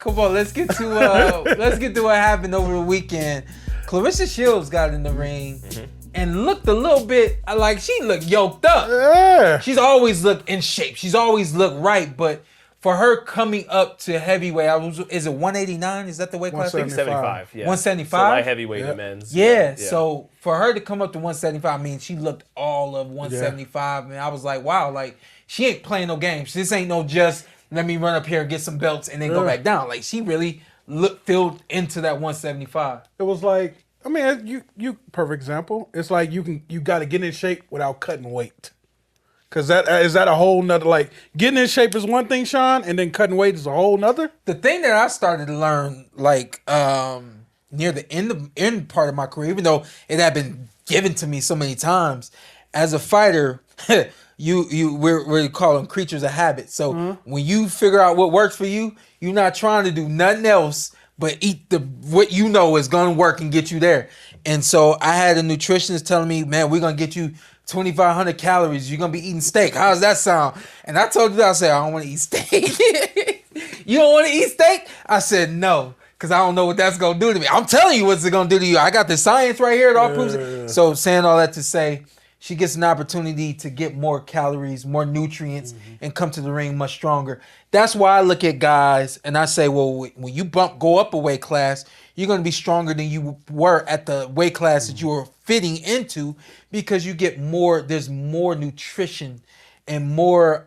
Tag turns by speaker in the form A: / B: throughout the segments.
A: Come on, let's get to what happened over the weekend. Claressa Shields got in the ring and looked a little bit like she looked yoked up.
B: Yeah.
A: She's always looked in shape. She's always looked right, but for her coming up to heavyweight, is it 189? Is that the weight class?
C: 175. Yeah.
A: 175?
C: So light heavyweight in men's.
A: Yeah, so for her to come up to 175, I mean, she looked all of 175, and I was like, wow, like, she ain't playing no games. This ain't no just, let me run up here and get some belts and then go back down. Like, she really filled into that 175.
B: It was like, I mean, you perfect example. It's like you got to get in shape without cutting weight. Because is that a whole nother, like, getting in shape is one thing, Sean, and then cutting weight is a whole nother?
A: The thing that I started to learn, like, near the end part of my career, even though it had been given to me so many times, as a fighter, we call them creatures of habit. So when you figure out what works for you, you're not trying to do nothing else but eat what you know is going to work and get you there. And so I had a nutritionist telling me, man, we're going to get you 2,500 calories. You're going to be eating steak. How does that sound? And I told you, I said, I don't want to eat steak. You don't want to eat steak? I said, no, because I don't know what that's going to do to me. I'm telling you what's it going to do to you. I got the science right here. It all proves it. So saying all that to say, she gets an opportunity to get more calories, more nutrients, and come to the ring much stronger. That's why I look at guys and I say, well, when you go up a weight class, you're going to be stronger than you were at the weight class that you were fitting into, because you get more. There's more nutrition and more.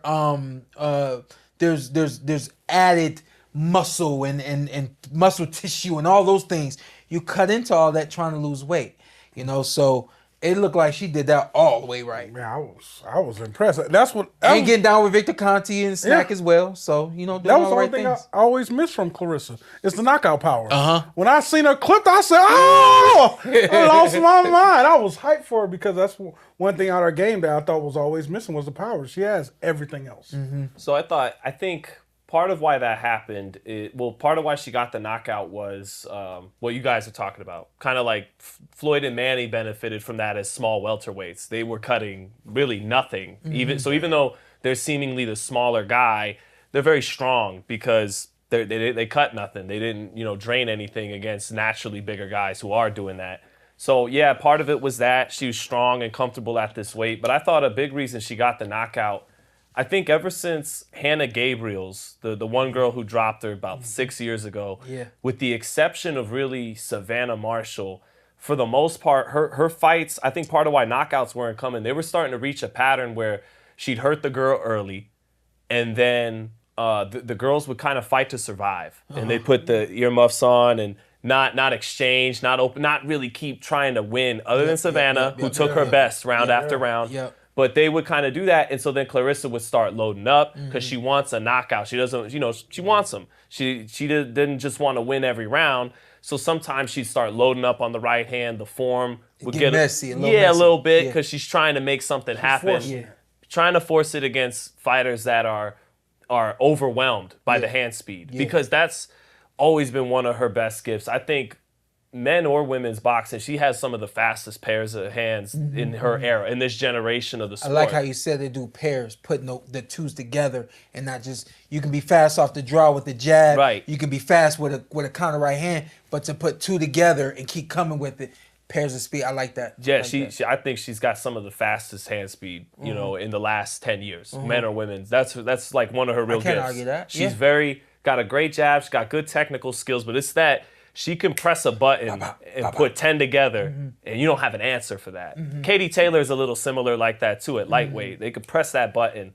A: There's added muscle and muscle tissue and all those things. You cut into all that trying to lose weight, So it looked like she did that all the way right.
B: Man, I was impressed.
A: And getting down with Victor Conti and Snack as well. So, doing
B: that was
A: all
B: the
A: the
B: only
A: right
B: thing
A: things.
B: I always miss from Claressa. It's the knockout power. When I seen her clipped, I said, oh! I lost my mind. I was hyped for her because that's one thing out of her game that I thought was always missing was the power. She has everything else.
C: So I think part of why that happened, part of why she got the knockout was what you guys are talking about. Kind of like Floyd and Manny benefited from that as small welterweights. They were cutting really nothing. Even though they're seemingly the smaller guy, they're very strong because they cut nothing. They didn't drain anything against naturally bigger guys who are doing that. So yeah, part of it was that she was strong and comfortable at this weight. But I thought a big reason she got the knockout, I think ever since Hannah Gabriel's, the one girl who dropped her about 6 years ago, with the exception of really Savannah Marshall, for the most part, her fights, I think part of why knockouts weren't coming, they were starting to reach a pattern where she'd hurt the girl early, and then the girls would kind of fight to survive. And they'd put the earmuffs on and not exchange, not open, not really keep trying to win, other than Savannah, who took her best round after round. But they would kind of do that, and so then Claressa would start loading up because she wants a knockout. She doesn't, she wants them. She didn't just want to win every round. So sometimes she'd start loading up on the right hand. The form would get
A: messy,
C: a little bit because she's trying to make something happen. Trying to force it against fighters that are overwhelmed by the hand speed, because that's always been one of her best gifts. I think men or women's boxing, she has some of the fastest pairs of hands in her era, in this generation of the sport.
A: I like how you said they do pairs, putting the twos together, and not just, you can be fast off the draw with the jab.
C: Right.
A: You can be fast with a counter right hand, but to put two together and keep coming with it, pairs of speed, I like that.
C: Yeah, I think she's got some of the fastest hand speed, in the last 10 years, men or women. That's like one of her real gifts. I
A: can't argue that.
C: She's got a great jab, she's got good technical skills, but it's that she can press a button and put 10 together, and you don't have an answer for that. Katie Taylor is a little similar like that too at lightweight. They could press that button.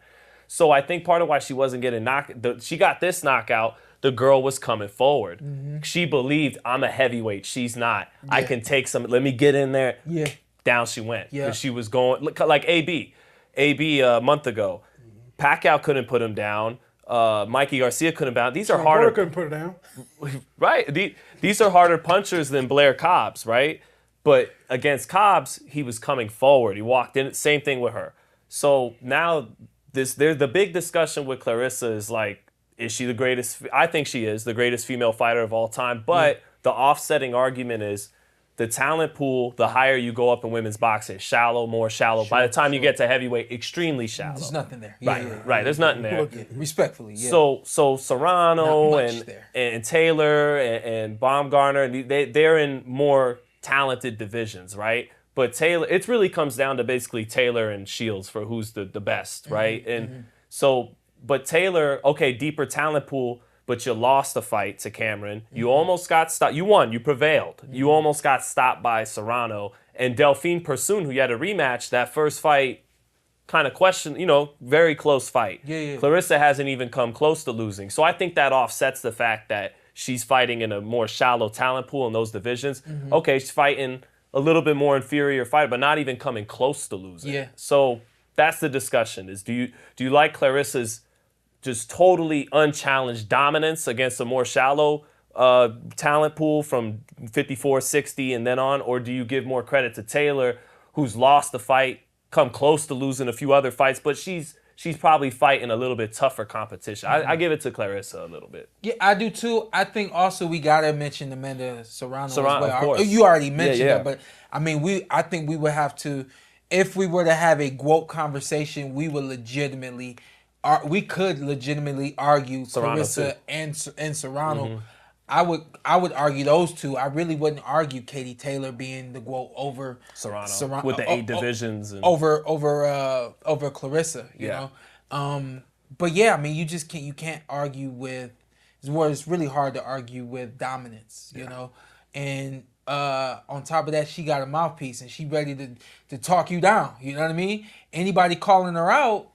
C: So I think part of why she wasn't getting knocked, she got this knockout, the girl was coming forward. She believed, I'm a heavyweight, she's not. I can take some, let me get in there. Down she went. Because she was going, like A.B. A month ago. Pacquiao couldn't put him down. Mikey Garcia couldn't bounce. These are harder.
B: Couldn't put it down.
C: Right. These are harder punchers than Blair Cobbs, right? But against Cobbs, he was coming forward. He walked in. Same thing with her. So now the big discussion with Claressa is like, is she the greatest? I think she is the greatest female fighter of all time. But the offsetting argument is the talent pool, the higher you go up in women's boxing, shallow, more shallow. By the time you get to heavyweight, extremely shallow.
A: There's nothing there.
C: Right. There's nothing there.
A: Respectfully, yeah.
C: So Serrano
A: there.
C: and Taylor and Baumgartner, they're in more talented divisions, right? But Taylor, it really comes down to basically Taylor and Shields for who's the best, right? And so, but Taylor, okay, deeper talent pool, but you lost the fight to Cameron. You almost got stopped. You won. You prevailed. You almost got stopped by Serrano. And Delphine Persoon, who you had a rematch, that first fight, kind of question, very close fight.
A: Yeah.
C: Claressa hasn't even come close to losing. So I think that offsets the fact that she's fighting in a more shallow talent pool in those divisions. Okay, she's fighting a little bit more inferior fight, but not even coming close to losing.
A: Yeah.
C: So that's the discussion. Is do you like Claressa's just totally unchallenged dominance against a more shallow talent pool from 54, 60 and then on? Or do you give more credit to Taylor, who's lost the fight, come close to losing a few other fights, but she's probably fighting a little bit tougher competition? I give it to Claressa a little bit.
A: Yeah, I do too. I think also we gotta mention Amanda Serrano as well.
C: Of course.
A: You already mentioned
C: Yeah.
A: her, but I mean, I think we would have to, if we were to have a GWOAT conversation, we could legitimately argue
C: Serrano
A: Claressa
C: too.
A: and Serrano. I would argue those two. I really wouldn't argue Katie Taylor being the GWOAT over
C: Serrano with the 8 divisions and
A: over Claressa. You know, but yeah, I mean, you can't argue with. It's really hard to argue with dominance. You know, and on top of that, she got a mouthpiece and she ready to talk you down. You know what I mean? Anybody calling her out,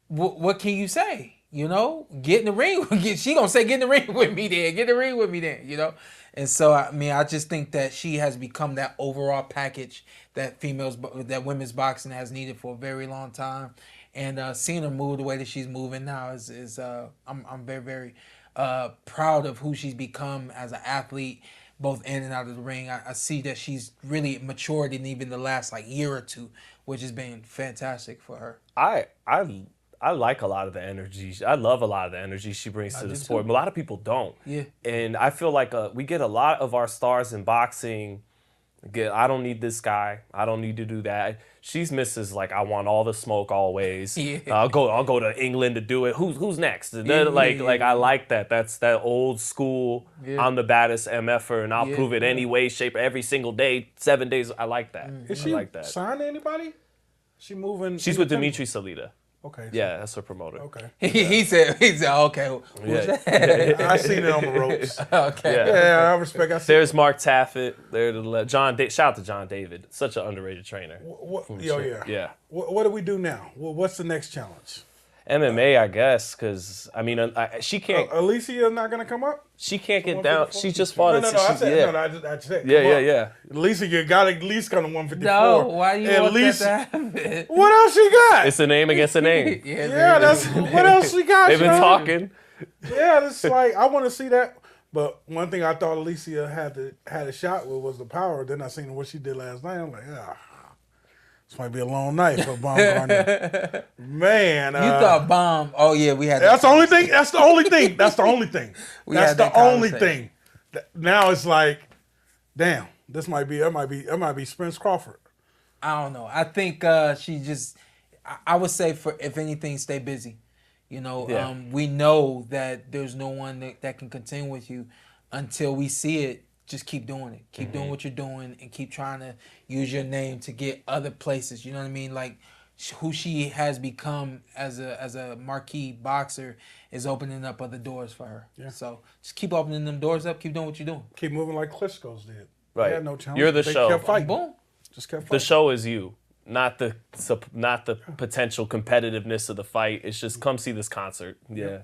A: what can you say? You know, get in the ring. She gonna say, "Get in the ring with me, then. Get in the ring with me, then." You know, and so I mean, I just think that she has become that overall package that women's boxing has needed for a very long time, and seeing her move the way that she's moving now is I'm very, very proud of who she's become as an athlete, both in and out of the ring. I see that she's really matured in even the last year or two, which has been fantastic for her.
C: I like a lot of the energy. I love a lot of the energy she brings to the sport. But a lot of people don't.
A: Yeah.
C: And I feel like we get a lot of our stars in boxing. I don't need this guy. I don't need to do that. She's Mrs. I want all the smoke always.
A: Yeah.
C: I'll go to England to do it. Who's next? I like that. That's that old school. Yeah. I'm the baddest MFer and I'll prove it any way, shape, every single day, 7 days. I like that.
B: Is she
C: like that.
B: signed to anybody? She moving?
C: She's with Dimitri Salita.
B: Okay.
C: Yeah, that's her promoter.
B: Okay.
A: He said, okay.
B: I seen it on the ropes.
A: Okay.
B: Yeah, I respect.
C: There's Mark Taffet. Shout out to John David. Such an underrated trainer.
B: Yeah. What do we do now? What's the next challenge?
C: MMA, I guess, because I mean, she can't.
B: Alicia not gonna come up.
C: She can't get down. She just fought.
B: I said.
C: Yeah.
B: Alicia, you got to at least come to 154.
A: No, why you want that to happen?
B: What else she got?
C: It's a name against a name.
B: That's what else she got.
C: They've been talking.
B: Yeah, it's I want to see that. But one thing I thought Alicia had a shot with was the power. Then I seen what she did last night. I'm like, this might be a long night for Baumgartner. Man.
A: You thought Baum. Oh, yeah, we had
B: That's the only thing. That's the only thing. That's the only thing. That's the only thing. Now it's damn, this might be Spence Crawford.
A: I don't know. I think she just, I would say if anything, stay busy. You know, we know that there's no one that can contend with you until we see it. Just keep doing it. Keep doing what you're doing and keep trying to use your name to get other places. You know what I mean? Who she has become as a marquee boxer is opening up other doors for her. Yeah. So just keep opening them doors up. Keep doing what you're doing.
B: Keep moving like Klitschko's did.
C: Right.
B: They had no challenge.
C: You're the show.
B: Kept fighting.
A: Boom.
B: Just kept fighting.
C: The show is you. Not the potential competitiveness of the fight. It's just come see this concert. Yeah.